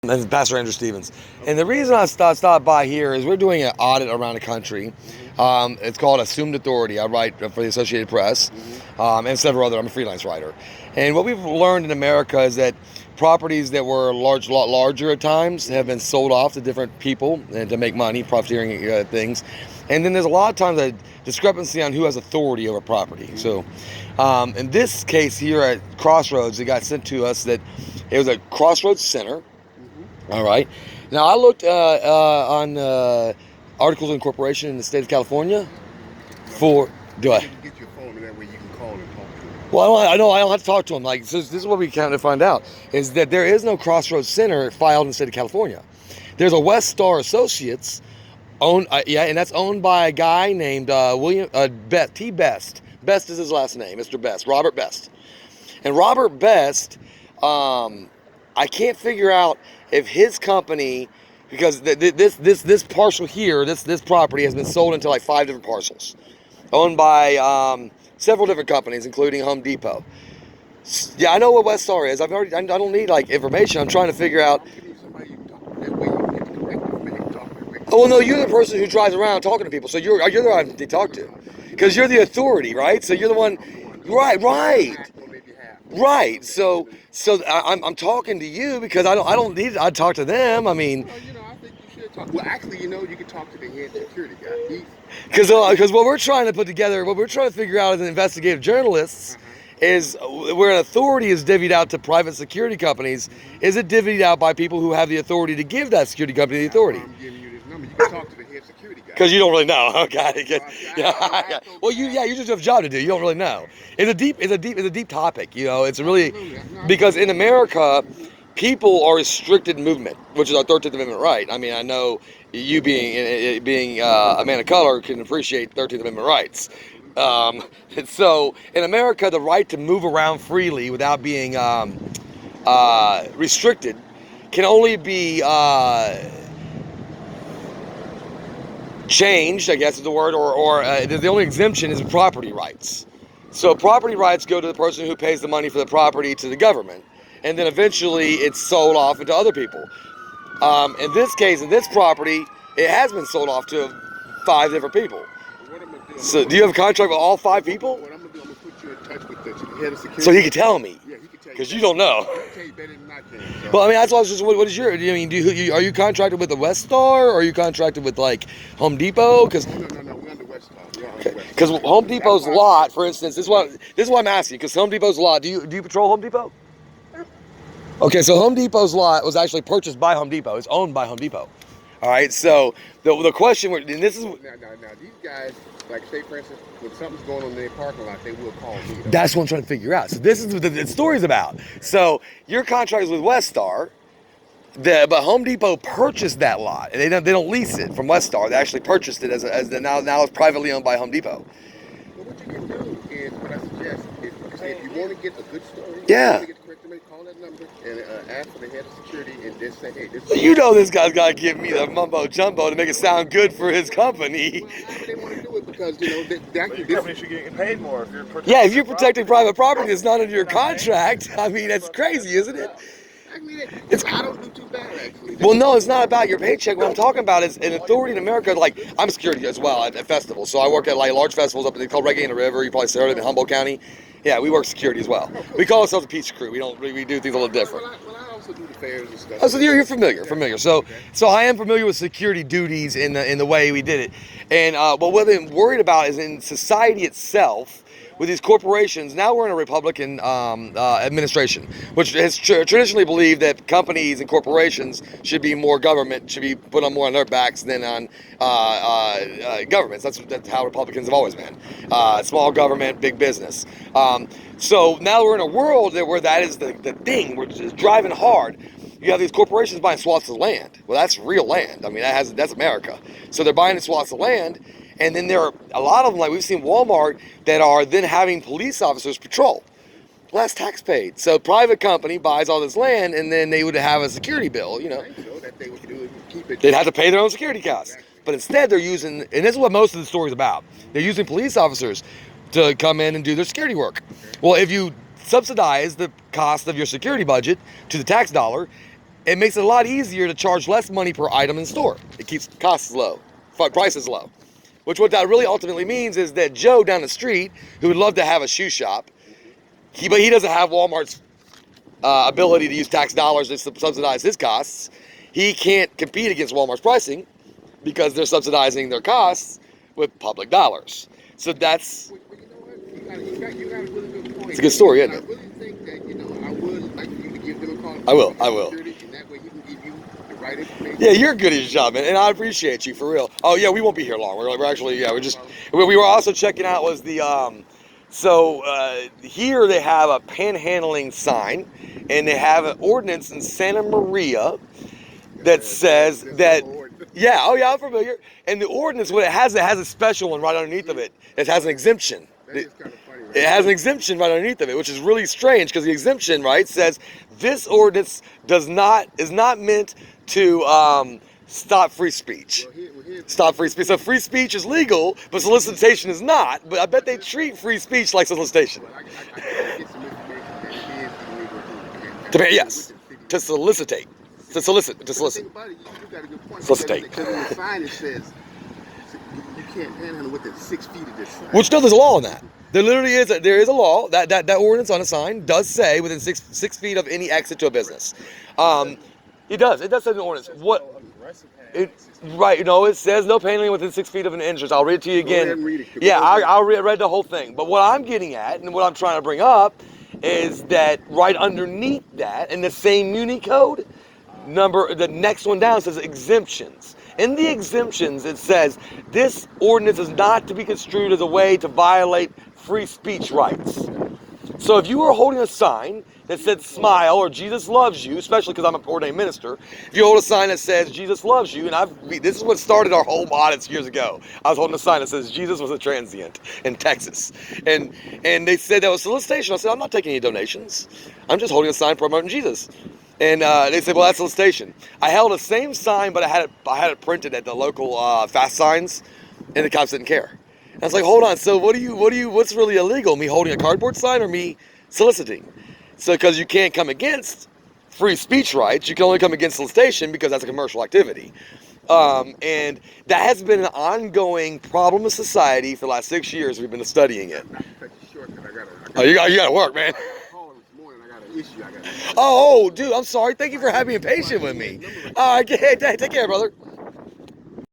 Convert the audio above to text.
And Pastor Andrew Stevens. And the reason I stopped by here is we're doing an audit around the country. It's called Assumed Authority. I write for the Associated Press and several other. I'm a freelance writer. And what we've learned in America is that properties that were a lot larger at times have been sold off to different people and to make money, profiteering things. And then there's a lot of times a discrepancy on who has authority over property. So in this case here at Crossroads, it got sent to us that it was a Crossroads Center. All right. Now, I looked on articles of incorporation in the state of California for... Do I? Get your phone, and that way you can call and talk to them. Well, I don't have to talk to them. Like, this is what we kind of find out, is that there is no Crossroads Center filed in the state of California. There's a West Star Associates, owned, and that's owned by a guy named William T. Best. Best is his last name, Mr. Best, Robert Best. And Robert Best, I can't figure out if his company, because this parcel here, this property has been sold into like 5 different parcels, owned by several different companies, including Home Depot. Yeah, I know what West Star is. I don't need like information. I'm trying to figure out. Oh well, no, you're the person who drives around talking to people, so you're the one to talk to, because you're the authority, right? So you're the one, right. So I'm talking to you because I don't need. I'd talk to them. I mean. Well, I think you should talk. Well, actually, you can talk to the head security guy. Because what we're trying to put together, what we're trying to figure out as investigative journalists, is where an authority is divvied out to private security companies. Is it divvied out by people who have the authority to give that security company the authority? I'm giving you this number. You can talk to the head security guy. Because you don't really know, okay? Yeah. Well, you just have a job to do. You don't really know. It's a deep topic. It's really because in America, people are restricted movement, which is our 13th Amendment right. I mean, I know you being a man of color can appreciate 13th Amendment rights. So in America, the right to move around freely without being restricted can only be changed, I guess is the word, or the only exemption is property rights. So property rights go to the person who pays the money for the property to the government, and then eventually it's sold off into other people. In this case, in this property, it has been sold off to 5 different people. So do you have a contract with all 5 people? What I'm going to do, I'm going to put you in touch with the head of security. So he can tell me. Yeah, he can tell you. Because you don't know. He can tell you better than I can. So. Well, I mean, that's why I was just, what is your, are you contracted with the West Star, or are you contracted with, like, Home Depot? Because No, we're under West Star. Because Home Depot's lot, for instance, this is what I'm asking, because Home Depot's lot, do you patrol Home Depot? Okay, so Home Depot's lot was actually purchased by Home Depot. It's owned by Home Depot. All right, so the question, and this is... Now, these guys, like, say, for instance, when something's going on in their parking lot, they will call me. That's what I'm trying to figure out. So this is what the story's about. So your contract is with West Star, but Home Depot purchased that lot. And they don't lease it from West Star. They actually purchased it now it's privately owned by Home Depot. But what you can do is, what I suggest, if you want to get a good story, yeah. Call that number and ask for the head of security and just say, hey, this this guy's got to give me the mumbo jumbo to make it sound good for his company. Well, they want to do it because, your company should get paid more if you're protecting if you're protecting private property that's not under your contract. I mean, that's crazy, isn't it? I mean, I don't do too bad, actually. Well, no, it's not about your paycheck. What I'm talking about is an authority in America. Like, I'm security as well at festivals. So I work at like large festivals up in called Reggae in the River. You probably heard of it in Humboldt County. Yeah, we work security as well. We call ourselves a peace crew. We do things a little different. Well, I also do the fairs and stuff. Oh, so you're familiar. So I am familiar with security duties in the way we did it. And but what I'm worried about is in society itself. With these corporations, now we're in a Republican administration, which has traditionally believed that companies and corporations should be more government, should be put on more on their backs than on governments. That's how Republicans have always been. Small government, big business. So now we're in a world where that is the thing, which is driving hard. You have these corporations buying swaths of land. Well, that's real land. I mean, that's America. So they're buying the swaths of land. And then there are a lot of them, like we've seen Walmart, that are then having police officers patrol. Well, that's tax paid. So private company buys all this land, and then they would have a security bill, That they would do and keep it. They'd have to pay their own security costs. But instead they're using, and this is what most of the story's about, they're using police officers to come in and do their security work. Well, if you subsidize the cost of your security budget to the tax dollar, it makes it a lot easier to charge less money per item in store. It keeps costs low, prices low. Which what that really ultimately means is that Joe down the street, who would love to have a shoe shop, but he doesn't have Walmart's ability to use tax dollars to subsidize his costs. He can't compete against Walmart's pricing because they're subsidizing their costs with public dollars. So that's... Well, you know what? You got a really good point. It's a good story, isn't it? I really think that, I would like for you to give them a call. I will. And that way he can give you the right information. Yeah, you're good at your job, man, and I appreciate you, for real. Oh, yeah, we won't be here long. We're actually, we were also checking out was the, here they have a panhandling sign, and they have an ordinance in Santa Maria that says that, I'm familiar. And the ordinance, what it has a special one right underneath of it. It has an exemption. That is kind of funny, right? It has an exemption right underneath of it, which is really strange because the exemption, right, says this ordinance is not meant to stop free speech. Stop free speech. So free speech is legal, but solicitation is not. But I bet they treat free speech like solicitation. Well, I get some information that it is illegal. Yes, to solicitate. To solicit. Think about it, you got a good point. Solicitate. Because in the sign it says you can't panhandle within 6 feet of this sign. Which no, there's a law on that. There literally is. There is a law that ordinance on a sign does say within six feet of any exit to a business. It does. It does say in the ordinance. Right. No, it says no panhandling within 6 feet of an entrance. I'll read it to you again. Go ahead and read it. Yeah, I read the whole thing. But what I'm getting at and what I'm trying to bring up is that right underneath that in the same Muni code number, the next one down says exemptions. In the exemptions, it says this ordinance is not to be construed as a way to violate free speech rights. So if you were holding a sign that said smile or Jesus loves you, especially because I'm an ordained minister, if you hold a sign that says Jesus loves you, and this is what started our whole audits years ago. I was holding a sign that says Jesus was a transient in Texas. And they said that was solicitation. I said, I'm not taking any donations. I'm just holding a sign promoting Jesus. And they said, well, that's solicitation. I held the same sign, but I had it printed at the local fast signs, and the cops didn't care. And I was like, hold on. So what's really illegal? Me holding a cardboard sign or me soliciting? So because you can't come against free speech rights, you can only come against solicitation because that's a commercial activity. And that has been an ongoing problem of society for the last 6 years. We've been studying it. You got to work, man. Oh, dude, I'm sorry. Thank you for having me patient with me. All right, take care, brother.